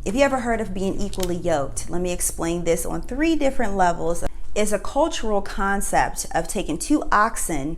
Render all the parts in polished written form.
If you ever heard of being equally yoked, let me explain this on 3 different levels. It's a cultural concept of taking two oxen,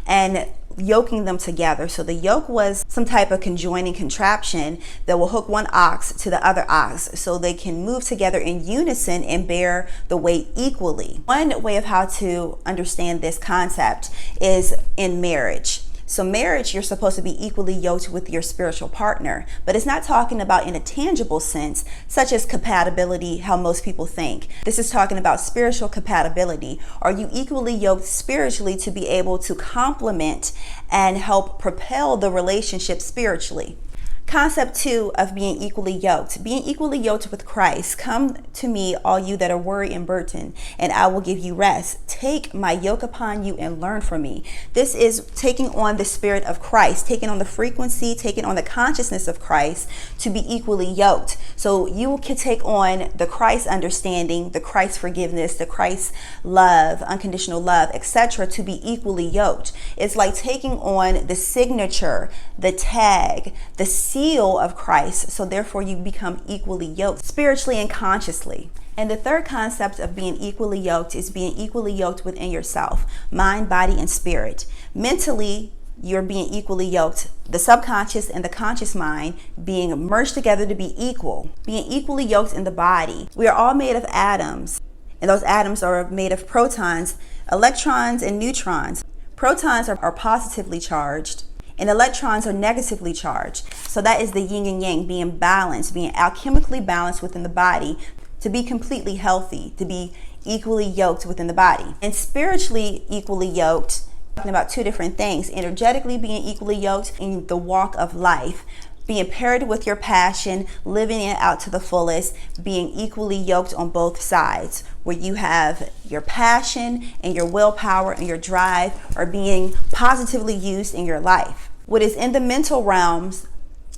and yoking them together. So the yoke was some type of conjoining contraption that will hook one ox to the other ox so they can move together in unison and bear the weight equally. One way of how to understand this concept is in marriage. So marriage, you're supposed to be equally yoked with your spiritual partner, but it's not talking about in a tangible sense, such as compatibility, how most people think. This is talking about spiritual compatibility. Are you equally yoked spiritually to be able to complement and help propel the relationship spiritually? Concept 2 of being equally yoked. Being equally yoked with Christ. Come to me, all you that are worried and burdened, and I will give you rest. Take my yoke upon you and learn from me. This is taking on the spirit of Christ, taking on the frequency, taking on the consciousness of Christ to be equally yoked. So you can take on the Christ understanding, the Christ forgiveness, the Christ love, unconditional love, etc. to be equally yoked. It's like taking on the signature, the tag, the seal of Christ, so therefore you become equally yoked spiritually and consciously. And the third concept of being equally yoked is being equally yoked within yourself, mind, body, and spirit. Mentally, you're being equally yoked, the subconscious and the conscious mind being merged together to be equal. Being equally yoked in the body. We are all made of atoms, and those atoms are made of protons, electrons, and neutrons. Protons are positively charged, and electrons are negatively charged. So that is the yin and yang, being balanced, being alchemically balanced within the body to be completely healthy, to be equally yoked within the body. And spiritually equally yoked, talking about 2 different things. Energetically being equally yoked in the walk of life, being paired with your passion, living it out to the fullest, being equally yoked on both sides, where you have your passion and your willpower and your drive are being positively used in your life. What is in the mental realms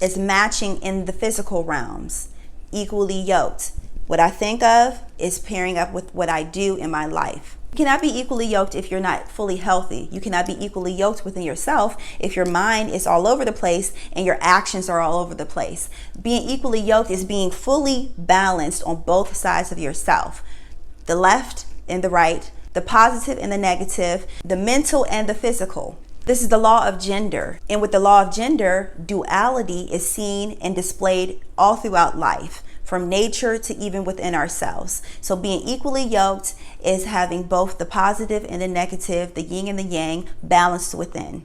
is matching in the physical realms, equally yoked. What I think of is pairing up with what I do in my life. You cannot be equally yoked if you're not fully healthy. You cannot be equally yoked within yourself if your mind is all over the place and your actions are all over the place. Being equally yoked is being fully balanced on both sides of yourself. The left and the right, the positive and the negative, the mental and the physical. This is the law of gender. And with the law of gender, duality is seen and displayed all throughout life, from nature to even within ourselves. So being equally yoked is having both the positive and the negative, the yin and the yang, balanced within.